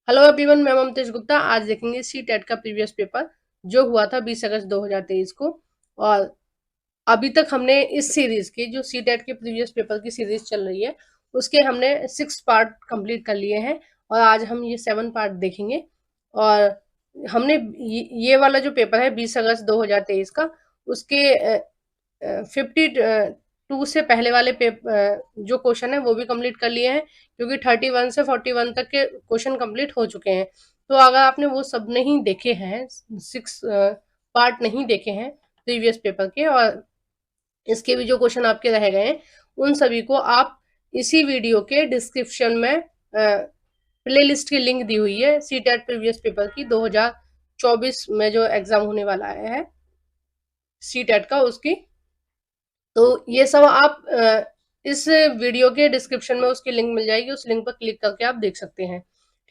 Hello everyone, मैं ममतेश गुप्ता। आज देखेंगे सी टेट का प्रीवियस पेपर जो हुआ था 20 अगस्त 2023 को। और अभी तक हमने इस सीरीज की जो सी टेट के प्रीवियस पेपर की सीरीज चल रही है उसके हमने 6 पार्ट कंप्लीट कर लिए हैं और आज हम ये 7 पार्ट देखेंगे। और हमने ये वाला जो पेपर है 20 अगस्त 2023 का उसके 52 से पहले वाले जो क्वेश्चन है वो भी कंप्लीट कर लिए हैं, क्योंकि 31 से 41 तक के क्वेश्चन कंप्लीट हो चुके हैं। तो अगर आपने वो सब नहीं देखे हैं, 6 पार्ट नहीं देखे हैं प्रीवियस पेपर के, और इसके भी जो क्वेश्चन आपके रह गए हैं उन सभी को आप इसी वीडियो के डिस्क्रिप्शन में प्लेलिस्ट की लिंक दी हुई है सी टेट प्रीवियस पेपर की 2024 में जो एग्जाम होने वाला है सी टेट का, उसकी। तो ये सब आप इस वीडियो के डिस्क्रिप्शन में उसकी लिंक मिल जाएगी, उस लिंक पर क्लिक करके आप देख सकते हैं।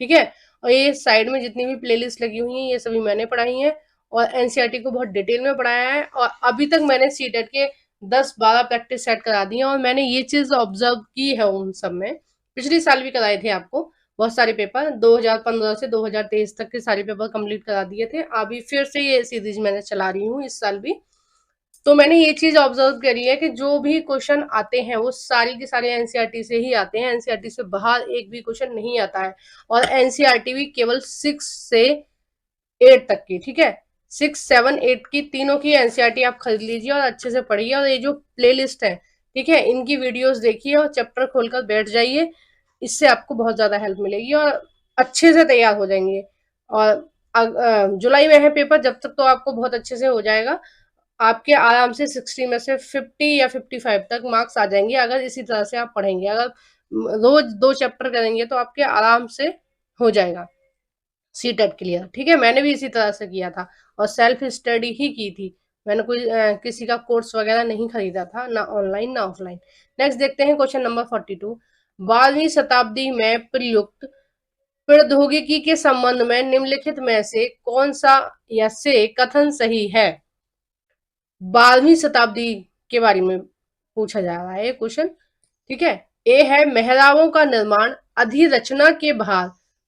ठीक है। और ये साइड में जितनी भी प्लेलिस्ट लगी हुई हैं ये सभी मैंने पढ़ाई हैं और एनसीईआरटी को बहुत डिटेल में पढ़ाया है। और अभी तक मैंने सीटेट के 10-12 प्रैक्टिस सेट करा दिए हैं और मैंने ये चीज ऑब्जर्व की है उन सब में। पिछले साल भी कराए थे आपको बहुत सारे पेपर, 2015 से 2023 तक के सारे पेपर कंप्लीट करा दिए थे। अभी फिर से ये सीरीज मैंने चला रही हूँ इस साल भी। तो मैंने ये चीज ऑब्जर्व करी है कि जो भी क्वेश्चन आते हैं वो सारी के सारे एनसीईआरटी से ही आते हैं, एनसीईआरटी से बाहर एक भी क्वेश्चन नहीं आता है। और एनसीईआरटी भी केवल 6 से 8 तक की, ठीक है, 6, 7, 8 की तीनों की एनसीईआरटी आप खरीद लीजिए और अच्छे से पढ़िए। और ये जो प्ले लिस्ट है, ठीक है, इनकी वीडियोस देखिए और चैप्टर खोलकर बैठ जाइए। इससे आपको बहुत ज्यादा हेल्प मिलेगी और अच्छे से तैयार हो जाएंगे। और जुलाई में है पेपर, जब तक तो आपको बहुत अच्छे से हो जाएगा। आपके आराम से 60 में से 50 या 55 तक मार्क्स आ जाएंगे अगर इसी तरह से आप पढ़ेंगे। अगर रोज 2 चैप्टर करेंगे तो आपके आराम से हो जाएगा सी टेट क्लियर। ठीक है, मैंने भी इसी तरह से किया था और सेल्फ स्टडी ही की थी। मैंने कोई किसी का कोर्स वगैरह नहीं खरीदा था, ना ऑनलाइन ना ऑफलाइन। नेक्स्ट देखते हैं क्वेश्चन नंबर 42। 12वीं शताब्दी में प्रयुक्त प्रौद्योगिकी के संबंध में निम्नलिखित में से कौन सा या से कथन सही है? 12वीं शताब्दी के बारे में पूछा जा रहा है ये क्वेश्चन। ठीक है। ए है मेहराबों का निर्माण अधिरचना के भार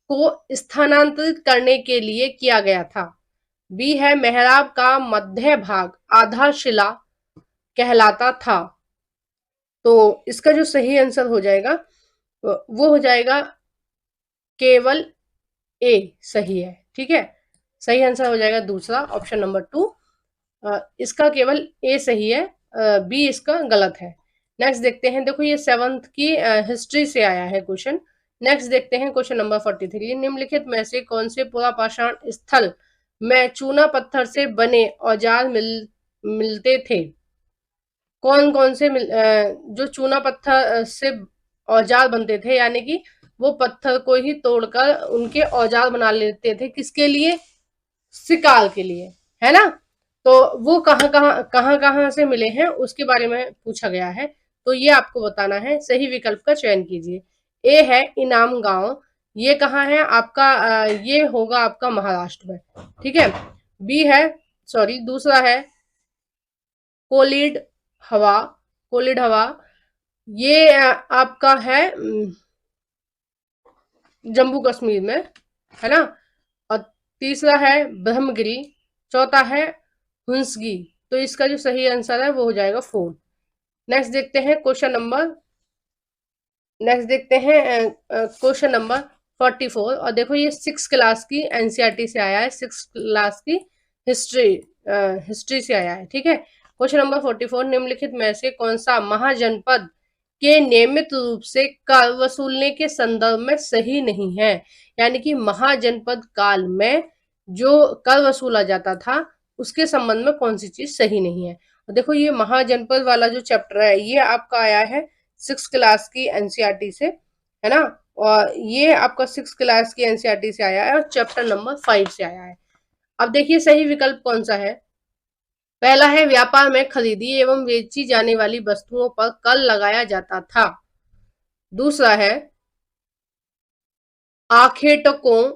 को स्थानांतरित करने के लिए किया गया था। बी है मेहराब का मध्य भाग आधारशिला कहलाता था। तो इसका जो सही आंसर हो जाएगा वो हो जाएगा केवल ए सही है। ठीक है, सही आंसर हो जाएगा दूसरा, ऑप्शन नंबर 2। इसका केवल ए सही है, बी इसका गलत है। नेक्स्ट देखते हैं, देखो ये 7th की हिस्ट्री से आया है क्वेश्चन। नेक्स्ट देखते हैं क्वेश्चन नंबर 43। निम्नलिखित में से कौन से पुरापाषाण स्थल में चूना पत्थर से बने औजार मिलते थे? कौन कौन से जो चूना पत्थर से औजार बनते थे, यानी कि वो पत्थर को ही तोड़कर उनके औजार बना लेते थे, किसके लिए? शिकार के लिए, है ना। तो वो कहाँ से मिले हैं उसके बारे में पूछा गया है। तो ये आपको बताना है, सही विकल्प का चयन कीजिए। ए है इनाम गांव, ये कहाँ है आपका? ये होगा आपका महाराष्ट्र में। ठीक है। बी है, सॉरी, दूसरा है कोलिड हवा, कोलिड हवा, ये आपका है जम्मू कश्मीर में, है ना। और तीसरा है ब्रह्मगिरी, चौथा है हुंसगी। तो इसका जो सही आंसर है वो हो जाएगा 4। नेक्स्ट देखते हैं क्वेश्चन नंबर, नेक्स्ट देखते हैं क्वेश्चन नंबर 44। और देखो ये 6 क्लास की एनसीईआरटी से आया है, 6 क्लास की हिस्ट्री हिस्ट्री से आया है। ठीक है। Question number 44। निम्नलिखित में से कौन सा महाजनपद के नियमित रूप से कर वसूलने के संदर्भ में सही नहीं है? यानी कि महाजनपद काल में जो कर वसूला जाता था उसके संबंध में कौन सी चीज सही नहीं है? और देखो ये महाजनपद वाला जो चैप्टर है ये आपका आया है 6 क्लास की एनसीईआरटी से, है ना। और ये आपका 6 क्लास की एनसीईआरटी से आया है और चैप्टर नंबर 5 से आया है। अब देखिए सही विकल्प कौन सा है। पहला है व्यापार में खरीदी एवं बेची जाने वाली वस्तुओं पर कर लगाया जाता था। दूसरा है आखेटकों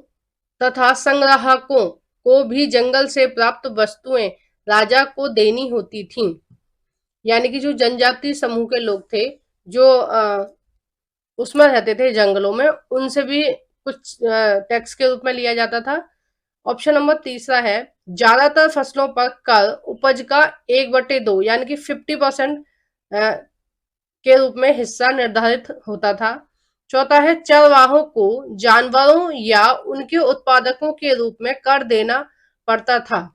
तथा संग्राहकों को भी जंगल से प्राप्त वस्तुएं राजा को देनी होती थीं। यानी कि जो जनजाति समूह के लोग थे जो उसमें रहते थे जंगलों में, उनसे भी कुछ टैक्स के रूप में लिया जाता था। ऑप्शन नंबर तीसरा है, ज्यादातर फसलों पर कर उपज का 1/2 यानी कि 50% के रूप में हिस्सा निर्धारित होता था। चौथा है, चरवाहों को जानवरों या उनके उत्पादकों के रूप में कर देना पड़ता था।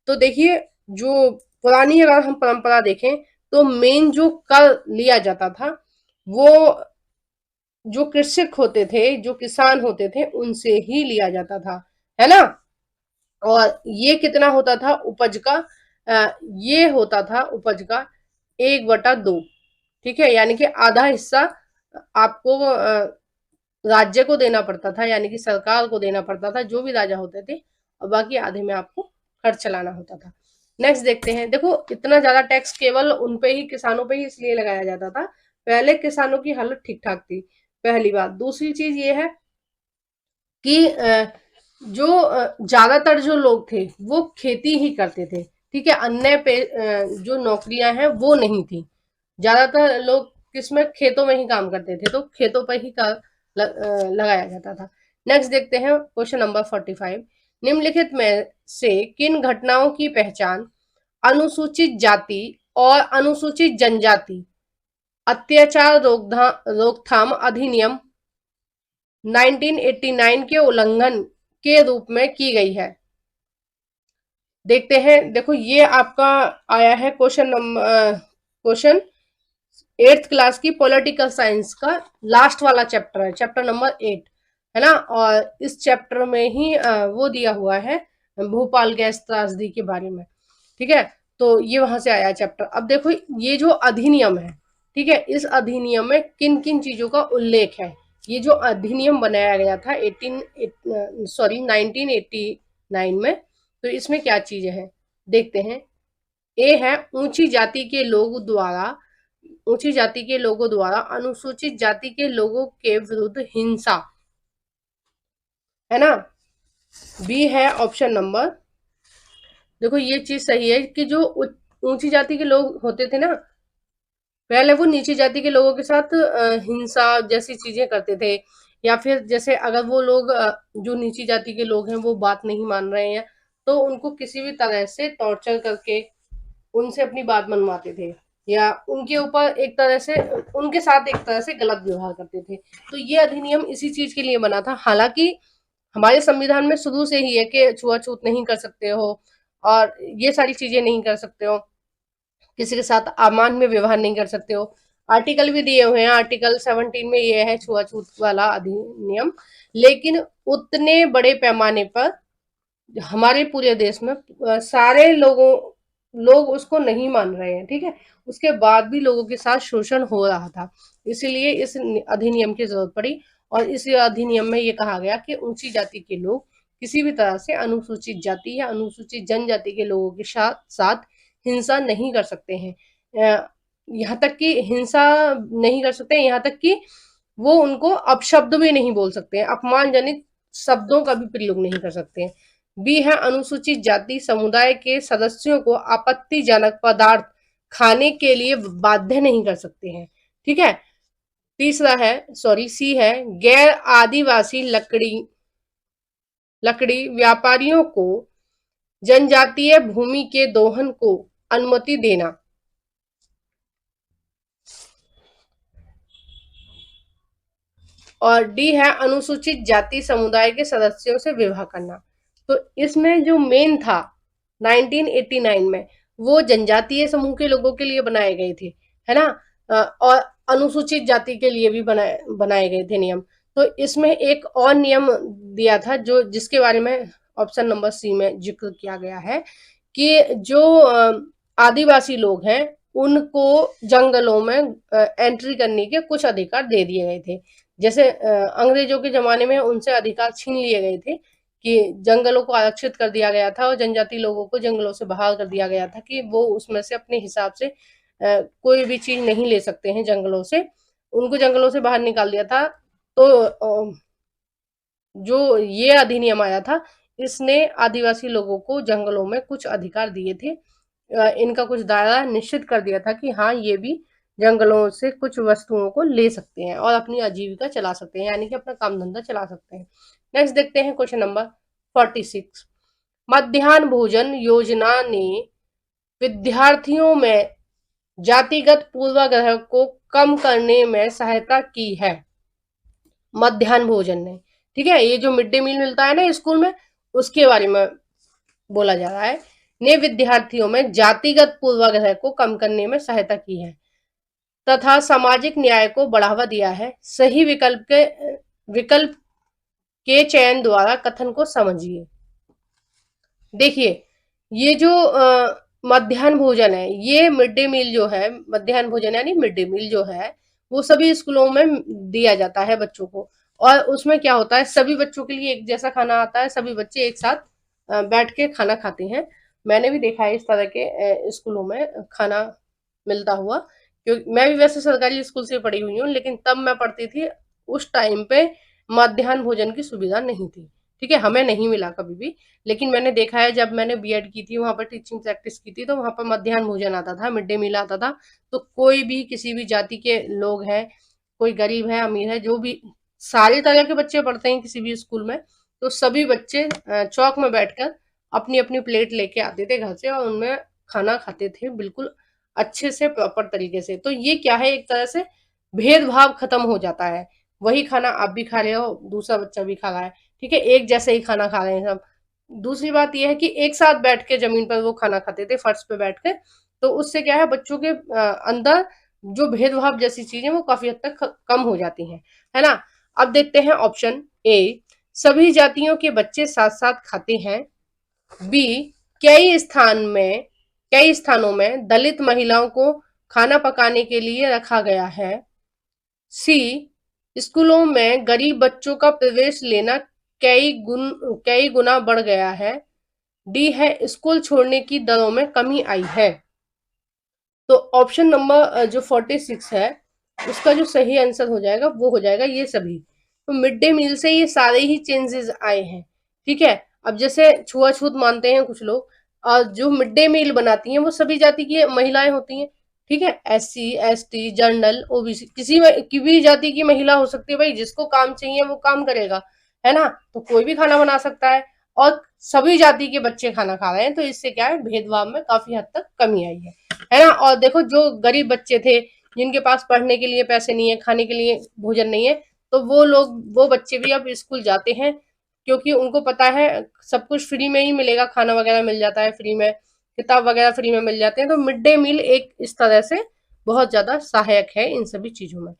तो देखिए, जो पुरानी अगर हम परंपरा देखें तो मेन जो कर लिया जाता था वो जो कृषक होते थे, जो किसान होते थे, उनसे ही लिया जाता था, है ना। और ये कितना होता था उपज का, ये होता था उपज का 1/2। ठीक है, यानी कि आधा हिस्सा आपको राज्य को देना पड़ता था, यानी कि सरकार को देना पड़ता था, जो भी राजा होते थे, और बाकी आधे में आपको खर्च चलाना होता था। नेक्स्ट देखते हैं। देखो, इतना ज्यादा टैक्स केवल उन पे ही, किसानों पे ही इसलिए लगाया जाता था, पहले किसानों की हालत ठीक ठाक थी, पहली बात। दूसरी चीज ये है कि जो ज्यादातर जो लोग थे वो खेती ही करते थे। ठीक है, अन्य पे जो नौकरियां हैं वो नहीं थी। ज्यादातर लोग किसमें, खेतों में ही काम करते थे, तो खेतों पर ही लगाया जाता था। नेक्स्ट देखते हैं क्वेश्चन नंबर 45। निम्नलिखित में से किन घटनाओं की पहचान अनुसूचित जाति और अनुसूचित जनजाति अत्याचार रोकथाम अधिनियम 1989 के उल्लंघन के रूप में की गई है? देखते हैं। देखो, ये आपका आया है क्वेश्चन 8th क्लास की पॉलिटिकल साइंस का लास्ट वाला चैप्टर है, चैप्टर नंबर 8, है ना। और इस चैप्टर में ही वो दिया हुआ है भोपाल गैस त्रासदी के बारे में। ठीक है, तो ये वहां से आया चैप्टर। अब देखो, ये जो अधिनियम है, ठीक है, इस अधिनियम में किन किन चीजों का उल्लेख है। ये जो अधिनियम बनाया गया था 1989 में, तो इसमें क्या चीजें हैं देखते हैं। ए है, ऊंची जाति के लोगों द्वारा अनुसूचित जाति के लोगों के विरुद्ध हिंसा, है ना। बी है ऑप्शन नंबर, देखो ये चीज सही है कि जो ऊंची जाति के लोग होते थे ना, पहले वो नीची जाति के लोगों के साथ हिंसा जैसी चीजें करते थे, या फिर जैसे अगर वो लोग जो नीची जाति के लोग हैं वो बात नहीं मान रहे हैं, तो उनको किसी भी तरह से टॉर्चर करके उनसे अपनी बात मनवाते थे, या उनके ऊपर एक तरह से, उनके साथ एक तरह से गलत व्यवहार करते थे। तो ये अधिनियम इसी चीज के लिए बना था। हालांकि हमारे संविधान में शुरू से ही है कि छुआछूत नहीं कर सकते हो, और ये सारी चीजें नहीं कर सकते हो, किसी के साथ अमान्य व्यवहार नहीं कर सकते हो। आर्टिकल भी दिए हुए हैं, आर्टिकल 17 में ये है छुआछूत वाला अधिनियम। लेकिन उतने बड़े पैमाने पर हमारे पूरे देश में सारे लोग उसको नहीं मान रहे हैं। ठीक है, उसके बाद भी लोगों के साथ शोषण हो रहा था, इसीलिए इस अधिनियम की जरूरत पड़ी। और इस अधिनियम में ये कहा गया कि ऊंची जाति के लोग किसी भी तरह से अनुसूचित जाति या अनुसूचित जनजाति के लोगों के साथ हिंसा नहीं कर सकते हैं। यहाँ तक कि हिंसा नहीं कर सकते, यहाँ तक कि वो उनको अपशब्द भी नहीं बोल सकते हैं, अपमानजनित शब्दों का भी प्रयोग नहीं कर सकते हैं। बी है, अनुसूचित जाति समुदाय के सदस्यों को आपत्तिजनक पदार्थ खाने के लिए बाध्य नहीं कर सकते हैं। ठीक है। तीसरा है, सॉरी, सी है, गैर आदिवासी लकड़ी व्यापारियों को जनजातीय भूमि के दोहन को अनुमति देना। और डी है, अनुसूचित जाति समुदाय के सदस्यों से विवाह करना। तो इसमें जो मेन था 1989 में, वो जनजातीय समूह के लोगों के लिए बनाए गए थे, है ना। और अनुसूचित जाति के लिए भी बनाए गए थे नियम। तो इसमें एक और नियम दिया था जो जिसके बारे में ऑप्शन नंबर सी में जिक्र किया गया है कि जो आदिवासी लोग हैं उनको जंगलों में एंट्री करने के कुछ अधिकार दे दिए गए थे। जैसे अंग्रेजों के जमाने में उनसे अधिकार छीन लिए गए थे कि जंगलों को आरक्षित कर दिया गया था और जनजाति लोगों को जंगलों से बाहर कर दिया गया था कि वो उसमें से अपने हिसाब से कोई भी चीज नहीं ले सकते हैं जंगलों से, उनको जंगलों से बाहर निकाल दिया था। तो जो ये अधिनियम आया था, इसने आदिवासी लोगों को जंगलों में कुछ अधिकार दिए थे, इनका कुछ दायरा निश्चित कर दिया था कि हाँ, ये भी जंगलों से कुछ वस्तुओं को ले सकते हैं और अपनी आजीविका चला सकते हैं, यानी कि अपना काम धंधा चला सकते हैं। नेक्स्ट देखते हैं क्वेश्चन नंबर 46। मध्याह्न भोजन योजना ने विद्यार्थियों में जातिगत पूर्वाग्रह को कम करने में सहायता की है। मध्याह्न भोजन ने, ठीक है, ये जो मिड डे मील मिलता है ना स्कूल में, उसके बारे में बोला जा रहा है। ने विद्यार्थियों में जातिगत पूर्वाग्रह को कम करने में सहायता की है तथा सामाजिक न्याय को बढ़ावा दिया है। सही विकल्प के चयन द्वारा कथन को समझिए। देखिए, ये जो मध्याह्न भोजन है, ये मिड डे मील जो है, मध्याह्न भोजन यानी मिड डे मील जो है, वो सभी स्कूलों में दिया जाता है बच्चों को। और उसमें क्या होता है, सभी बच्चों के लिए एक जैसा खाना आता है, सभी बच्चे एक साथ बैठ के खाना खाते हैं। मैंने भी देखा है इस तरह के स्कूलों में खाना मिलता हुआ, क्योंकि मैं भी वैसे सरकारी स्कूल से पढ़ी हुई हूँ, लेकिन तब मैं पढ़ती थी उस टाइम पे मध्याह्न भोजन की सुविधा नहीं थी। ठीक है, हमें नहीं मिला कभी भी, लेकिन मैंने देखा है जब मैंने बीएड की थी, वहां पर टीचिंग प्रैक्टिस की थी, तो वहां पर मध्याह्न भोजन आता था, मिड डे मील आता था। तो कोई भी किसी भी जाति के लोग हैं, कोई गरीब है अमीर है, जो भी सारे तरह के बच्चे पढ़ते हैं किसी भी स्कूल में, तो सभी बच्चे चौक में बैठकर अपनी अपनी प्लेट लेके आते थे घर से और उनमें खाना खाते थे बिल्कुल अच्छे से, प्रॉपर तरीके से। तो ये क्या है, एक तरह से भेदभाव खत्म हो जाता है। वही खाना आप भी खा रहे हो, दूसरा बच्चा भी खा रहा है, ठीक है, एक जैसे ही खाना खा रहे हैं सब। दूसरी बात यह है कि एक साथ बैठ के जमीन पर वो खाना खाते थे, फर्श पे बैठ के, तो उससे क्या है, बच्चों के अंदर जो भेदभाव जैसी चीजें वो काफी हद तक कम हो जाती हैं, है ना। अब देखते हैं ऑप्शन ए, सभी जातियों के बच्चे साथ साथ खाते हैं। बी, कई स्थानों में दलित महिलाओं को खाना पकाने के लिए रखा गया है। सी, स्कूलों में गरीब बच्चों का प्रवेश लेना कई गुना बढ़ गया है। डी है, स्कूल छोड़ने की दरों में कमी आई है। तो ऑप्शन नंबर जो 46 है, उसका जो सही आंसर हो जाएगा वो हो जाएगा ये सभी। तो मिड डे मील से ये सारे ही चेंजेस आए हैं, ठीक है। अब जैसे छुआछूत मानते हैं कुछ लोग, और जो मिड डे मील बनाती हैं वो सभी जाति की महिलाएं होती हैं, ठीक है, एससी एसटी जनरल ओबीसी, की भी जाति की महिला हो सकती है, भाई जिसको काम चाहिए वो काम करेगा, है ना। तो कोई भी खाना बना सकता है, और सभी जाति के बच्चे खाना खा रहे हैं, तो इससे क्या है, भेदभाव में काफी हद तक कमी आई है ना। और देखो, जो गरीब बच्चे थे, जिनके पास पढ़ने के लिए पैसे नहीं है, खाने के लिए भोजन नहीं है, तो वो बच्चे भी अब स्कूल जाते हैं, क्योंकि उनको पता है सब कुछ फ्री में ही मिलेगा, खाना वगैरह मिल जाता है फ्री में, किताब वगैरह फ्री में मिल जाते हैं। तो मिड डे मील एक इस तरह से बहुत ज्यादा सहायक है इन सभी चीजों में।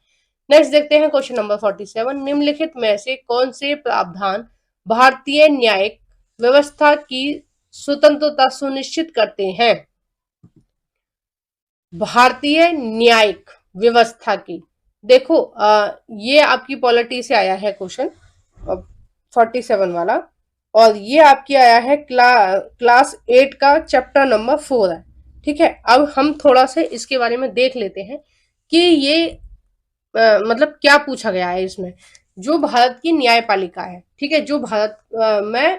नेक्स्ट देखते हैं क्वेश्चन नंबर 47। निम्नलिखित में से कौन से प्रावधान भारतीय न्यायिक व्यवस्था की स्वतंत्रता सुनिश्चित करते हैं। भारतीय न्यायिक व्यवस्था की, देखो ये आपकी पॉलिटी से आया है क्वेश्चन 47 वाला, और ये आपकी आया है क्लास 8 का चैप्टर नंबर 4 है, ठीक है। अब हम थोड़ा से इसके बारे में देख लेते हैं कि ये मतलब क्या पूछा गया है इसमें। जो भारत की न्यायपालिका है, ठीक है, जो भारत में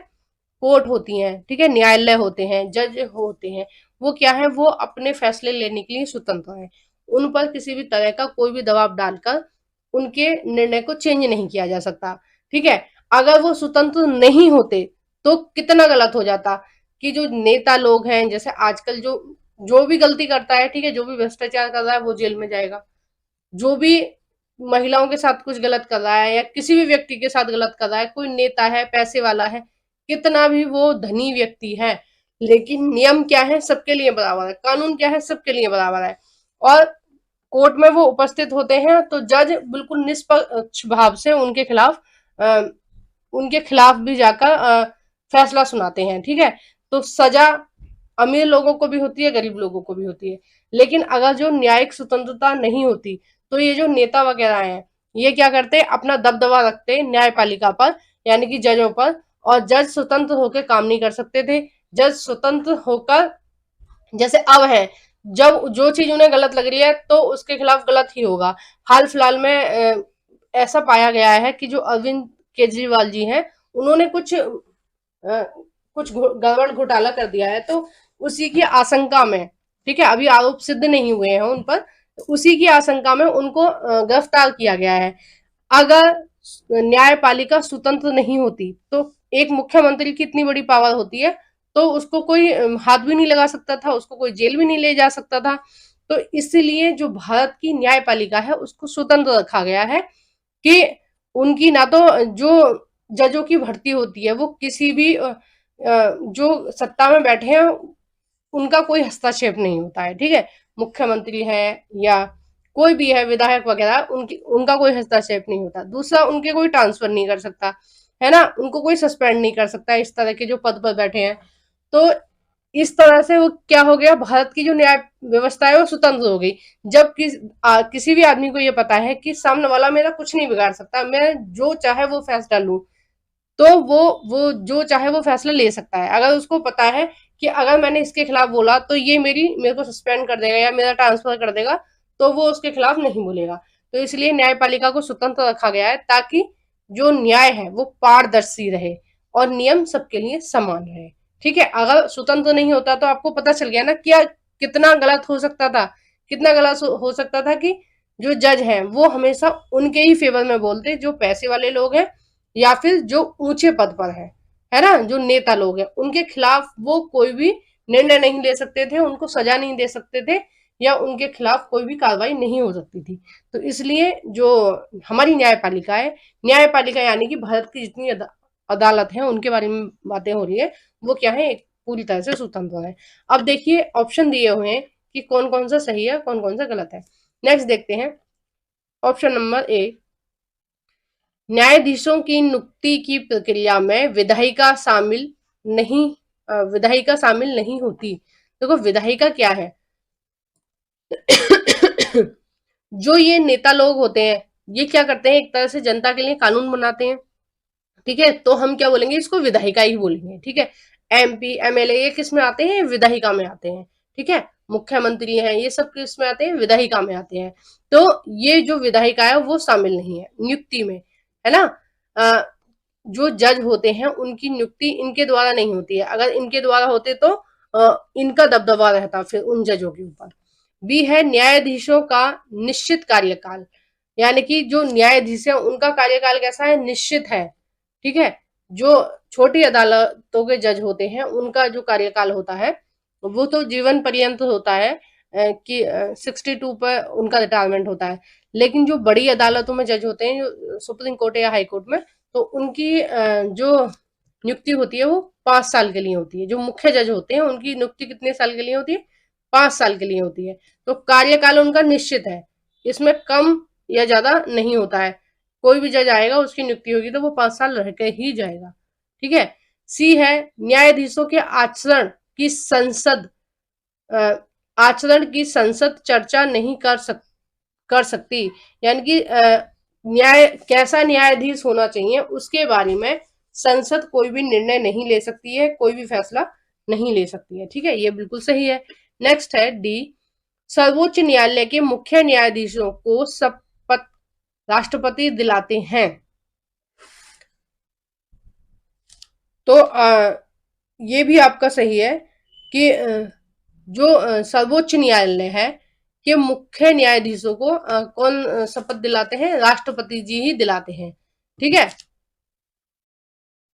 कोर्ट होती हैं, ठीक है, न्यायालय होते हैं, जज होते हैं, वो क्या है, वो अपने फैसले लेने के लिए स्वतंत्र है। उन पर किसी भी तरह का कोई भी दबाव डालकर उनके निर्णय को चेंज नहीं किया जा सकता, ठीक है। अगर वो स्वतंत्र नहीं होते तो कितना गलत हो जाता कि जो नेता लोग हैं, जैसे आजकल जो भी गलती करता है, ठीक है, जो भी भ्रष्टाचार कर रहा है वो जेल में जाएगा। जो भी महिलाओं के साथ कुछ गलत कर रहा है या किसी भी व्यक्ति के साथ गलत कर रहा है, कोई नेता है, पैसे वाला है, कितना भी वो धनी व्यक्ति है, लेकिन नियम क्या है, सबके लिए बराबर है, कानून क्या है, सबके लिए बराबर है। और कोर्ट में वो उपस्थित होते हैं तो जज बिल्कुल निष्पक्ष भाव से उनके खिलाफ भी जाकर फैसला सुनाते हैं, ठीक है। तो सजा अमीर लोगों को भी होती है, गरीब लोगों को भी होती है। लेकिन अगर जो न्यायिक स्वतंत्रता नहीं होती, तो ये जो नेता वगैरह हैं, ये क्या करते, अपना दबदबा रखते न्यायपालिका पर, यानी कि जजों पर, और जज स्वतंत्र होकर काम नहीं कर सकते थे। जज स्वतंत्र होकर, जैसे अब है, जब जो चीज उन्हें गलत लग रही है तो उसके खिलाफ गलत ही होगा। हाल फिलहाल में ऐसा पाया गया है कि जो अरविंद केजरीवाल जी हैं, उन्होंने कुछ गड़बड़ घोटाला कर दिया है, तो उसी की आशंका में, ठीक है, अभी आरोप सिद्ध नहीं हुए हैं उन पर, उसी की आशंका में उनको गिरफ्तार किया गया है। अगर न्यायपालिका स्वतंत्र नहीं होती तो एक मुख्यमंत्री की इतनी बड़ी पावर होती है, तो उसको कोई हाथ भी नहीं लगा सकता था, उसको कोई जेल भी नहीं ले जा सकता था। तो इसलिए जो भारत की न्यायपालिका है उसको स्वतंत्र रखा गया है कि उनकी ना तो जो जजों की भर्ती होती है वो किसी भी जो सत्ता में बैठे हैं उनका कोई हस्तक्षेप नहीं होता है, ठीक है। मुख्यमंत्री है या कोई भी है, विधायक वगैरह, उनकी उनका कोई हस्तक्षेप नहीं होता। दूसरा, उनके कोई ट्रांसफर नहीं कर सकता, है ना, उनको कोई सस्पेंड नहीं कर सकता इस तरह के जो पद पर बैठे हैं। तो इस तरह से वो क्या हो गया, भारत की जो न्याय व्यवस्था है वो स्वतंत्र हो गई। जब किसी भी आदमी को ये पता है कि सामने वाला मेरा कुछ नहीं बिगाड़ सकता, मैं जो चाहे वो फैसला लूं, तो वो जो चाहे वो फैसला ले सकता है। अगर उसको पता है कि अगर मैंने इसके खिलाफ बोला तो ये मेरे को सस्पेंड कर देगा या मेरा ट्रांसफर कर देगा, तो वो उसके खिलाफ नहीं बोलेगा। तो इसलिए न्यायपालिका को स्वतंत्र रखा गया है ताकि जो न्याय है वो पारदर्शी रहे और नियम सबके लिए समान रहे। ठीक है, अगर स्वतंत्र नहीं होता तो आपको पता चल गया ना क्या कितना गलत हो सकता था, कितना गलत हो सकता था कि जो जज हैं वो हमेशा उनके ही फेवर में बोलते जो पैसे वाले लोग हैं या फिर जो ऊंचे पद पर है ना, जो नेता लोग हैं, उनके खिलाफ वो कोई भी निर्णय नहीं ले सकते थे, उनको सजा नहीं दे सकते थे या उनके खिलाफ कोई भी कार्रवाई नहीं हो सकती थी। तो इसलिए जो हमारी न्यायपालिका है, न्यायपालिका यानी कि भारत की जितनी अदालत है उनके बारे में बातें हो रही है, वो क्या है, एक पूरी तरह से स्वतंत्र है। अब देखिए ऑप्शन दिए हुए हैं कि कौन कौन सा सही है कौन कौन सा गलत है। नेक्स्ट देखते हैं ऑप्शन नंबर ए, न्यायाधीशों की नियुक्ति की प्रक्रिया में विधायिका शामिल नहीं होती। देखो विधायिका क्या है जो ये नेता लोग होते हैं ये क्या करते हैं, एक तरह से जनता के लिए कानून बनाते हैं, ठीक है, तो हम क्या बोलेंगे, इसको विधायिका ही बोलेंगे, ठीक है। एमपी एमएलए ये किस में आते हैं, विधायिका में आते हैं, ठीक है। मुख्यमंत्री हैं ये सब किस में आते हैं, विधायिका में आते हैं। तो ये जो विधायिका है वो शामिल नहीं है नियुक्ति में, है ना। जो जज होते हैं उनकी नियुक्ति इनके द्वारा नहीं होती है, अगर इनके द्वारा होते तो इनका दबदबा रहता फिर उन जजों के ऊपर। बी है, न्यायाधीशों का निश्चित कार्यकाल, यानी कि जो न्यायाधीश है उनका कार्यकाल कैसा है, निश्चित है, ठीक है। जो छोटी अदालतों के जज होते हैं उनका जो कार्यकाल होता है वो तो जीवन पर्यंत होता है कि 62 पर उनका रिटायरमेंट होता है। लेकिन जो बड़ी अदालतों में जज होते हैं, जो सुप्रीम कोर्ट या हाई कोर्ट में, तो उनकी जो नियुक्ति होती है वो 5 साल के लिए होती है। जो मुख्य जज होते हैं उनकी नियुक्ति कितने साल के लिए होती है, 5 साल के लिए होती है। तो कार्यकाल उनका निश्चित है, इसमें कम या ज्यादा नहीं होता है। कोई भी जज आएगा उसकी नियुक्ति होगी तो वो 5 साल रह के ही जाएगा, ठीक है। सी है, न्यायाधीशों के आचरण की संसद चर्चा नहीं कर सकती, यानी कि न्याय कैसा न्यायाधीश होना चाहिए उसके बारे में संसद कोई भी निर्णय नहीं ले सकती है, कोई भी फैसला नहीं ले सकती है, ठीक है, ये बिल्कुल सही है। नेक्स्ट है डी, सर्वोच्च न्यायालय के मुख्य न्यायाधीशों को शपथ राष्ट्रपति दिलाते हैं। तो ये भी आपका सही है कि जो सर्वोच्च न्यायालय है के मुख्य न्यायाधीशों को कौन शपथ दिलाते हैं, राष्ट्रपति जी ही दिलाते हैं, ठीक है।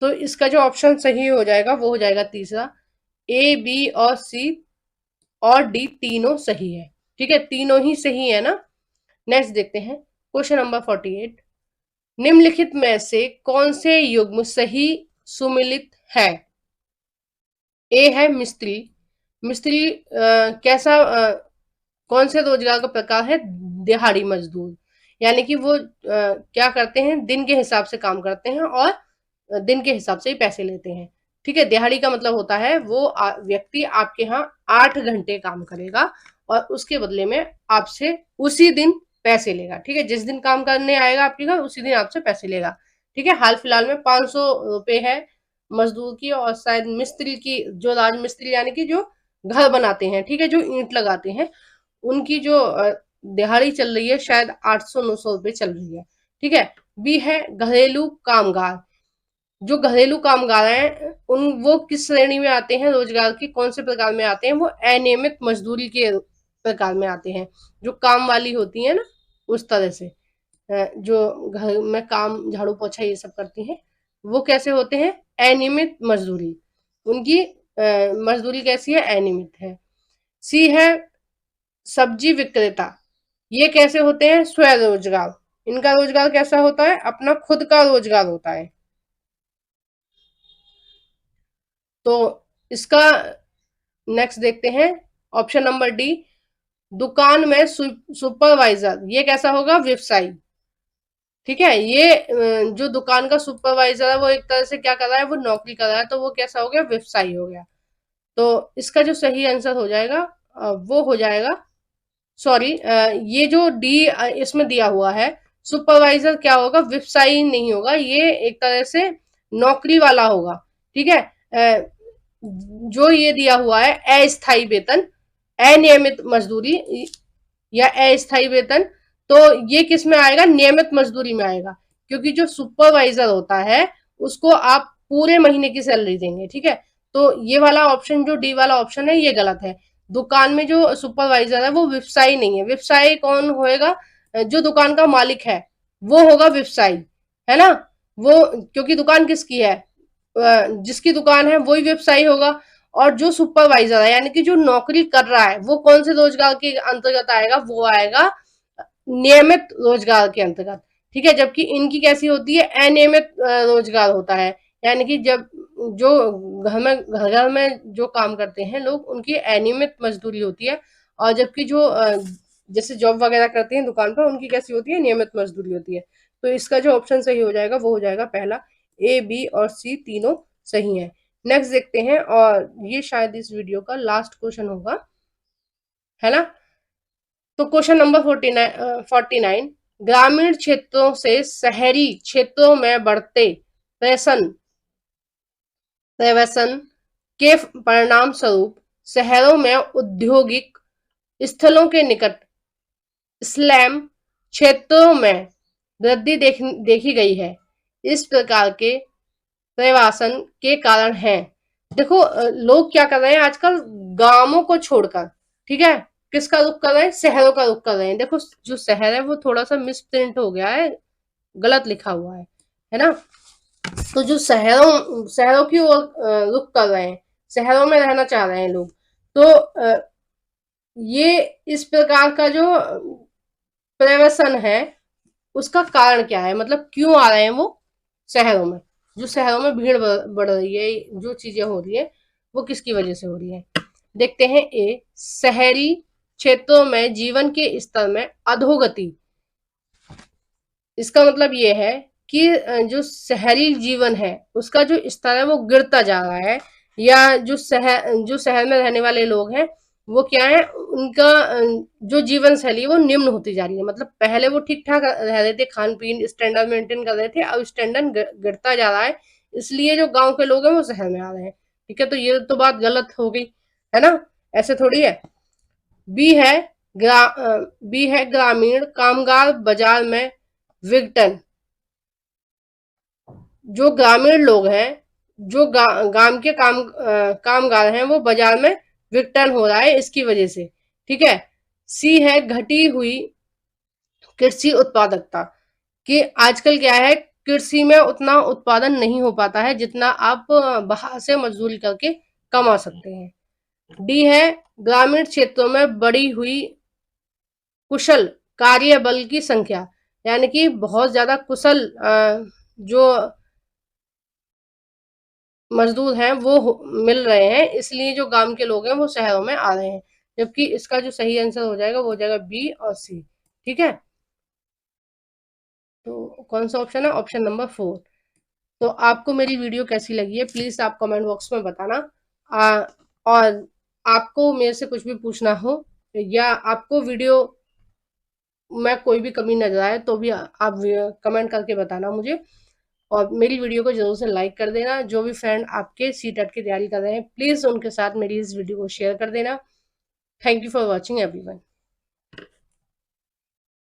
तो इसका जो ऑप्शन सही हो जाएगा वो हो जाएगा तीसरा, ए बी और सी और डी तीनों सही है, ठीक है, तीनों ही सही है ना। नेक्स्ट देखते हैं क्वेश्चन नंबर 48, निम्नलिखित में से कौन से युग्म सही सुमिलित है। ए है मिस्त्री, मिस्त्री कैसा कौन से रोजगार का प्रकार है, दिहाड़ी मजदूर, यानी कि वो क्या करते हैं, दिन के हिसाब से काम करते हैं और दिन के हिसाब से ही पैसे लेते हैं, ठीक है। दिहाड़ी का मतलब होता है वो व्यक्ति आपके यहाँ 8 घंटे काम करेगा और उसके बदले में आपसे उसी दिन पैसे लेगा, ठीक है। जिस दिन काम करने आएगा आपके घर उसी दिन आपसे पैसे लेगा, ठीक है। हाल फिलहाल में 500 रुपए है मजदूर की, और शायद मिस्त्री की, जो राजमिस्त्री यानी कि जो घर बनाते हैं, ठीक है, जो ईंट लगाते हैं, उनकी जो दिहाड़ी चल रही है शायद 800-900 रुपए चल रही है, ठीक है। बी है घरेलू कामगार, जो घरेलू कामगार हैं वो किस श्रेणी में आते हैं, रोजगार के कौन से प्रकार में आते हैं, वो अनियमित मजदूरी के प्रकार में आते हैं, जो काम वाली होती है ना, उस तरह से जो घर में काम झाड़ू पोछा ये सब करती हैं, वो कैसे होते हैं, अनियमित मजदूरी, उनकी मजदूरी कैसी है, अनियमित है। सी है सब्जी विक्रेता, ये कैसे होते हैं, स्वरोजगार, इनका रोजगार कैसा होता है, अपना खुद का रोजगार होता है। तो इसका नेक्स्ट देखते हैं, ऑप्शन नंबर डी, दुकान में सुपरवाइजर, ये कैसा होगा, व्यवसायी। ठीक है, ये जो दुकान का सुपरवाइजर है वो एक तरह से क्या कर रहा है, वो नौकरी कर रहा है, तो वो कैसा हो गया, व्यवसायी हो गया। तो इसका जो सही आंसर हो जाएगा वो हो जाएगा, सॉरी, ये जो डी इसमें दिया हुआ है, सुपरवाइजर क्या होगा, व्यवसायी नहीं होगा, ये एक तरह से नौकरी वाला होगा। ठीक है, जो ये दिया हुआ है अस्थायी वेतन, अनियमित मजदूरी या अस्थायी वेतन, तो ये किस में आएगा, नियमित मजदूरी में आएगा, क्योंकि जो सुपरवाइजर होता है उसको आप पूरे महीने की सैलरी देंगे। ठीक है, तो ये वाला ऑप्शन, जो डी वाला ऑप्शन है, ये गलत है। दुकान में जो सुपरवाइजर है वो व्यवसायी नहीं है, व्यवसायी कौन होएगा, जो दुकान का मालिक है वो होगा व्यवसायी, है ना, वो, क्योंकि दुकान किसकी है, जिसकी दुकान है वही व्यवसायी होगा। और जो सुपरवाइजर है यानी कि जो नौकरी कर रहा है, वो कौन से रोजगार के अंतर्गत आएगा, वो आएगा नियमित रोजगार के अंतर्गत। ठीक है, जबकि इनकी कैसी होती है, अनियमित रोजगार होता है, यानी कि जब जो घर में जो काम करते हैं लोग, उनकी अनियमित मजदूरी होती है, और जबकि जो जैसे जॉब वगैरह करते हैं दुकान पर, उनकी कैसी होती है, नियमित मजदूरी होती है। तो इसका जो ऑप्शन सही हो जाएगा वो हो जाएगा पहला, ए बी और सी तीनों सही है। नेक्स्ट देखते हैं, और ये शायद इस वीडियो का लास्ट क्वेश्चन होगा, है ना। तो क्वेश्चन नंबर 49, ग्रामीण क्षेत्रों से शहरी क्षेत्रों में बढ़ते प्रवसन के परिणाम स्वरूप शहरों में औद्योगिक स्थलों के निकट स्लैम क्षेत्रों में वृद्धि देखी गई है। इस प्रकार के प्रवासन के कारण है, देखो लोग क्या कर रहे हैं आजकल, गांवों को छोड़कर, ठीक है, किसका रुख कर रहे हैं, शहरों का रुख कर रहे हैं। देखो जो शहर है वो थोड़ा सा मिस प्रिंट हो गया है, गलत लिखा हुआ है ना। तो जो शहरों की ओर रुख कर रहे हैं, शहरों में रहना चाह रहे हैं लोग, तो ये इस प्रकार का जो प्रवसन है उसका कारण क्या है, मतलब क्यों आ रहे हैं वो शहरों में, जो शहरों में भीड़ बढ़ रही है, जो चीजें हो रही है वो किसकी वजह से हो रही है। देखते हैं, ए, शहरी क्षेत्रों में जीवन के स्तर में अधोगति, इसका मतलब ये है कि जो शहरी जीवन है उसका जो स्तर है वो गिरता जा रहा है, या जो शहर में रहने वाले लोग हैं वो क्या है, उनका जो जीवन शैली वो निम्न होती जा रही है, मतलब पहले वो ठीक ठाक रह रहे थे, खान पीन स्टैंडर्ड मेंटेन कर रहे थे, अब स्टैंडर्ड गिरता जा रहा है, इसलिए जो गांव के लोग हैं वो शहर में आ रहे हैं। ठीक है, तो ये तो बात गलत हो गई, है ना, ऐसे थोड़ी है। बी है बी है ग्रामीण कामगार बाजार में विघटन, जो ग्रामीण लोग हैं, जो गांव के कामगार हैं वो बाजार में विघटन हो रहा है इसकी वजह से। ठीक है, सी है घटी हुई कृषि उत्पादकता, कि आजकल क्या है, कृषि में उतना उत्पादन नहीं हो पाता है जितना आप बाहर से मजदूरी करके कमा सकते हैं। डी है ग्रामीण क्षेत्रों में बढ़ी हुई कुशल कार्य बल की संख्या, यानी कि बहुत ज्यादा कुशल जो मजदूर हैं वो मिल रहे हैं, इसलिए जो गांव के लोग हैं वो शहरों में आ रहे हैं। जबकि इसका जो सही आंसर हो जाएगा वो हो जाएगा बी और सी। ठीक है, तो कौन सा ऑप्शन है, ऑप्शन नंबर 4। तो आपको मेरी वीडियो कैसी लगी है प्लीज आप कमेंट बॉक्स में बताना, और आपको मेरे से कुछ भी पूछना हो, या आपको वीडियो में कोई भी कमी नजर आए तो भी आप कमेंट करके बताना मुझे, और मेरी वीडियो को जरूर से लाइक कर देना। जो भी फ्रेंड आपके सीटेट की तैयारी कर रहे हैं प्लीज उनके साथ मेरी इस वीडियो को शेयर कर देना। Thank you for watching everyone.